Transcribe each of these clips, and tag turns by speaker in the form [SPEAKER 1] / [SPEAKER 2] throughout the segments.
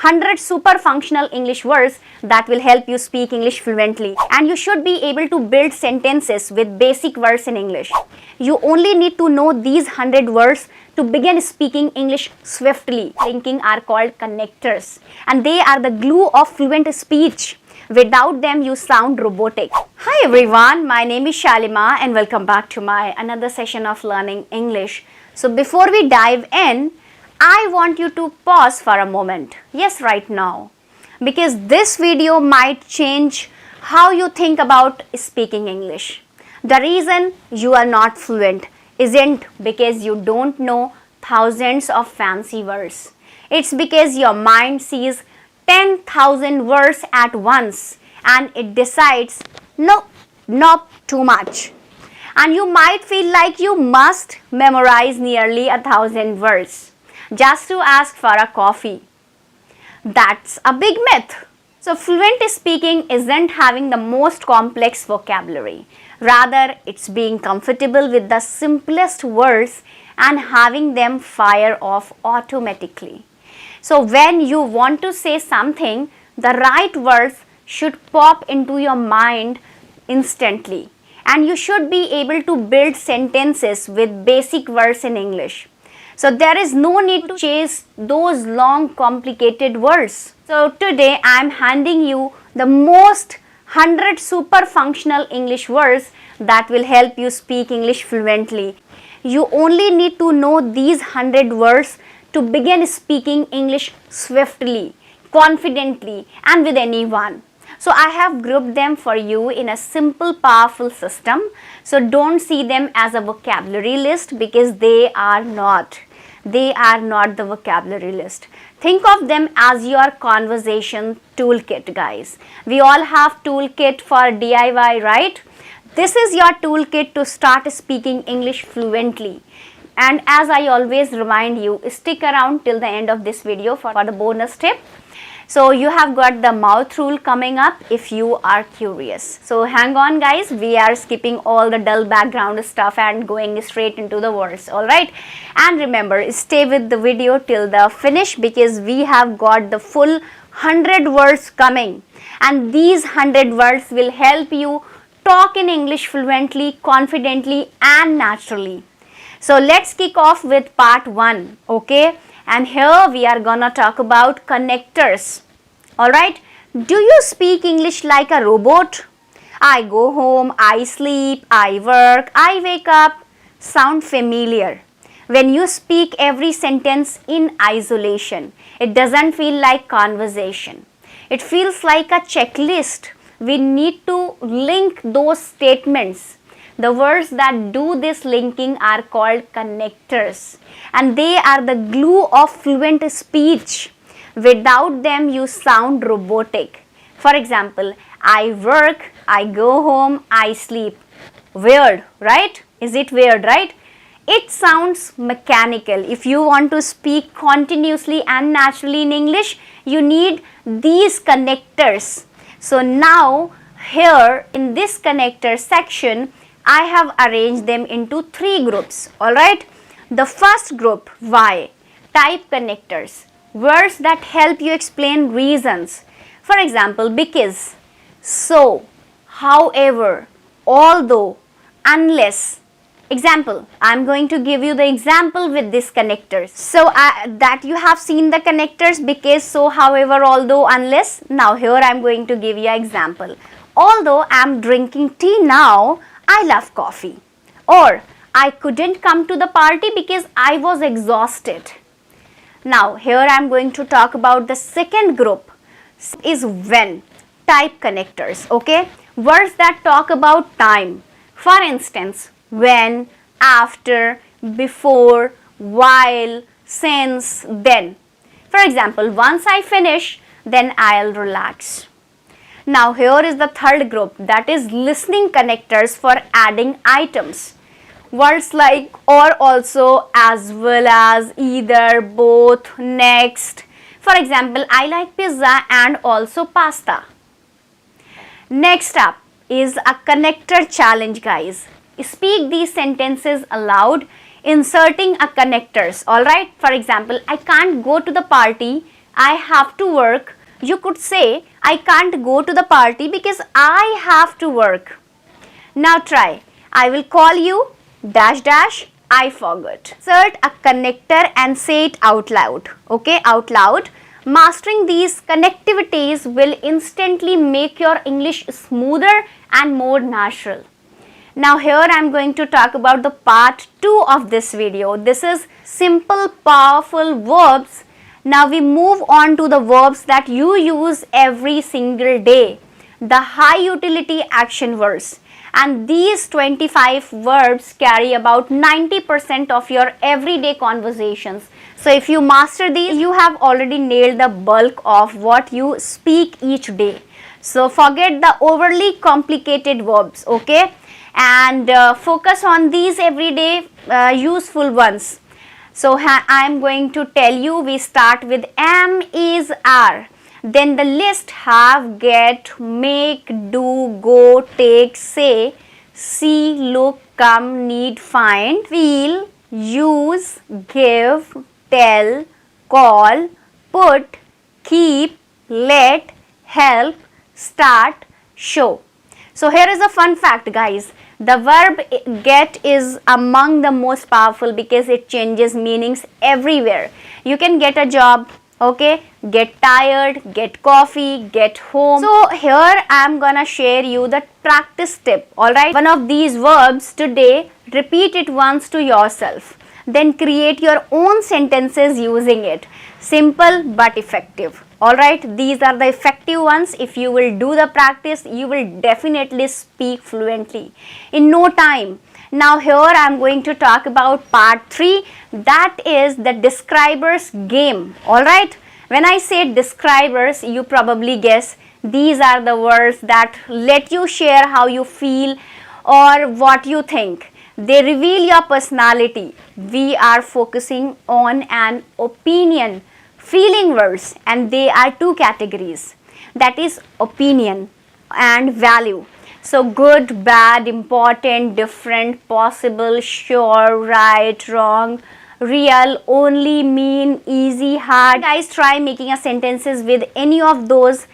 [SPEAKER 1] 100 super functional English words that will help you speak English fluently. And you should be able to build sentences with basic words in English. You only need to know these 100 words to begin speaking English swiftly. Linking are called connectors, and they are the glue of fluent speech. Without them, you sound robotic. Hi everyone, my name is Shalima and welcome back to my another session of learning English. So before we dive in, I want you to pause for a moment. Yes, right now. Because this video might change how you think about speaking English. The reason you are not fluent isn't because you don't know thousands of fancy words. It's because your mind sees 10,000 words at once and it decides, nope, too much. And you might feel like you must memorize nearly 1,000 words just to ask for a coffee. That's a big myth. So fluent speaking isn't having the most complex vocabulary. Rather, it's being comfortable with the simplest words and having them fire off automatically. So when you want to say something, the right words should pop into your mind instantly. And you should be able to build sentences with basic words in English. So there is no need to chase those long complicated words. So today I am handing you the most 100 super functional English words that will help you speak English fluently. You only need to know these 100 words to begin speaking English swiftly, confidently, and with anyone. So I have grouped them for you in a simple, powerful system. So don't see them as a vocabulary list because they are not. They are not the vocabulary list. Think of them as your conversation toolkit, guys. We all have toolkit for DIY, right? This is your toolkit to start speaking English fluently. And as I always remind you, stick around till the end of this video for the bonus tip. So you have got the mouth rule coming up if you are curious. So hang on guys, we are skipping all the dull background stuff and going straight into the words, alright? And remember, stay with the video till the finish because we have got the full 100 words coming. And these 100 words will help you talk in English fluently, confidently and naturally. So let's kick off with part 1, okay? And here we are gonna talk about connectors. Alright, do you speak English like a robot? I go home, I sleep, I work, I wake up. Sound familiar? When you speak every sentence in isolation, it doesn't feel like conversation. It feels like a checklist. We need to link those statements. The words that do this linking are called connectors, and they are the glue of fluent speech. Without them, you sound robotic. For example, I work, I go home, I sleep. Weird, right? Is it weird, right? It sounds mechanical. If you want to speak continuously and naturally in English, you need these connectors. So now, here in this connector section, I have arranged them into 3 groups, alright? The first group, why? Type connectors, words that help you explain reasons. For example, because, so, however, although, unless. Example, I am going to give you the example with this connectors. So that you have seen the connectors because, so, however, although, unless. Now here I am going to give you an example. Although I am drinking tea now, I love coffee. Or I couldn't come to the party because I was exhausted. Now here I am going to talk about the second group is when. Type connectors, okay? Words that talk about time. For instance, when, after, before, while, since, then. For example, once I finish, then I'll relax. Now here is the third group, that is listening connectors for adding items. Words like or, also, as well as, either, both, next. For example, I like pizza and also pasta. Next up is a connector challenge, guys. Speak these sentences aloud, inserting a connectors, alright? For example, I can't go to the party, I have to work, you could say, I can't go to the party because I have to work. Now try. I will call you dash dash, I forgot. Insert a connector and say it out loud. Okay, out loud. Mastering these connectivities will instantly make your English smoother and more natural. Now here I am going to talk about the part 2 of this video. This is simple powerful verbs. Now we move on to the verbs that you use every single day. The high utility action verbs. And these 25 verbs carry about 90% of your everyday conversations. So if you master these, you have already nailed the bulk of what you speak each day. So forget the overly complicated verbs, okay? And focus on these everyday useful ones. So I am going to tell you, we start with am, is, are. Then the list have, get, make, do, go, take, say, see, look, come, need, find, feel, use, give, tell, call, put, keep, let, help, start, show. So here is a fun fact, guys. The verb get is among the most powerful because it changes meanings everywhere. You can get a job, okay, get tired, get coffee, get home. So here I am gonna share you the practice tip. Alright, one of these verbs today, repeat it once to yourself. Then create your own sentences using it. Simple but effective. Alright, these are the effective ones. If you will do the practice, you will definitely speak fluently in no time. Now here I am going to talk about part 3, that is the describers game. Alright, when I say describers, you probably guess these are the words that let you share how you feel or what you think. They reveal your personality. We are focusing on an opinion, feeling words, and they are two categories, that is opinion and value. So good, bad, important, different, possible, sure, right, wrong, real, only, mean, easy, hard. Guys, try making a sentences with any of those.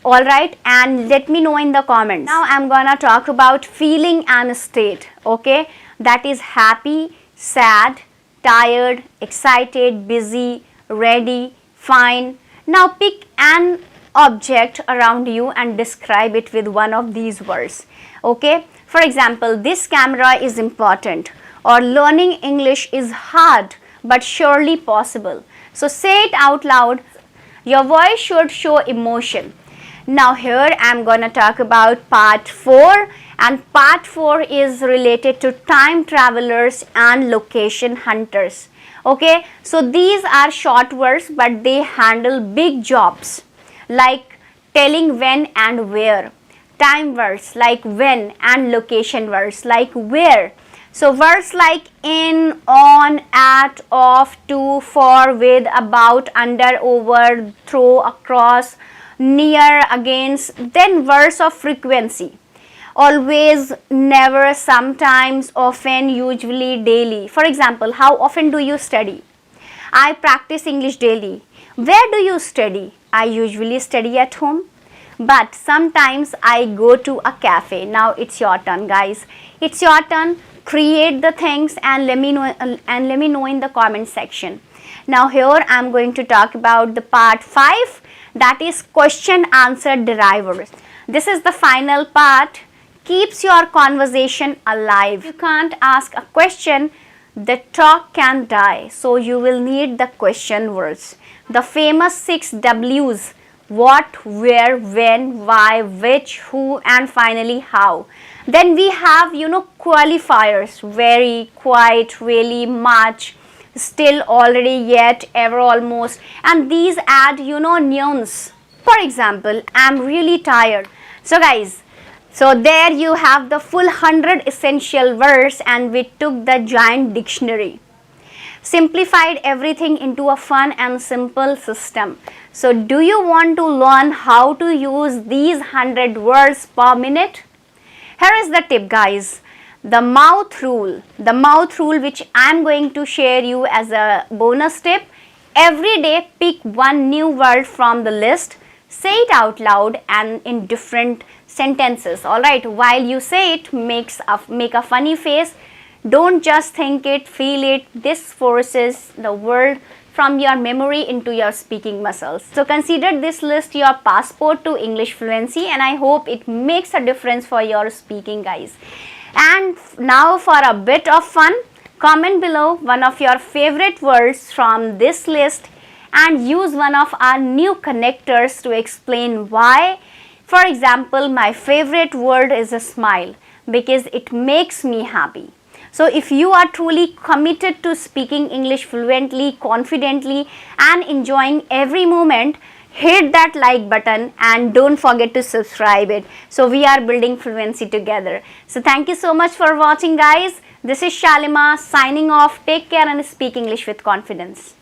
[SPEAKER 1] Alright, and let me know in the comments. Now I'm gonna talk about feeling and state, okay, that is happy, sad, tired, excited, busy, ready, fine. Now pick an object around you and describe it with one of these words, okay. For example, this camera is important, or learning English is hard but surely possible. So say it out loud. Your voice should show emotion. Now here I am gonna talk about part 4, and part 4 is related to time travelers and location hunters. Okay, so these are short words but they handle big jobs like telling when and where, time words like when, and location words like where. So words like in, on, at, off, to, for, with, about, under, over, through, across, near, against. Then words of frequency, always, never, sometimes, often, usually, daily. For example, how often do you study? I practice English daily. Where do you study? I usually study at home, but sometimes I go to a cafe. Now it's your turn, guys. It's your turn. Create the things and let me know in the comment section. Now here I'm going to talk about the part 5, that is question answer derivers. This is the final part. Keeps your conversation alive. You can't ask a question, the talk can die. So you will need the question words. The famous 6 W's: what, where, when, why, which, who, and finally how. Then we have, qualifiers: very, quite, really, much, still, already, yet, ever, almost, and these add, nouns. For example, I'm really tired. So guys, so there you have the full 100 essential words, and we took the giant dictionary, simplified everything into a fun and simple system. So do you want to learn how to use these 100 words per minute? Here is the tip, guys. The mouth rule which I am going to share you as a bonus tip, Every day pick one new word from the list, say it out loud and in different sentences. Alright, while you say it, make a funny face. Don't just think it, feel it. This forces the word from your memory into your speaking muscles. So consider this list your passport to English fluency, and I hope it makes a difference for your speaking, guys. And now for a bit of fun, comment below one of your favorite words from this list and use one of our new connectors to explain why. For example, my favorite word is a smile because it makes me happy. So if you are truly committed to speaking English fluently, confidently and enjoying every moment, hit that like button and don't forget to subscribe it. So we are building fluency together. So thank you so much for watching, guys. This is Shalima signing off. Take care and speak English with confidence.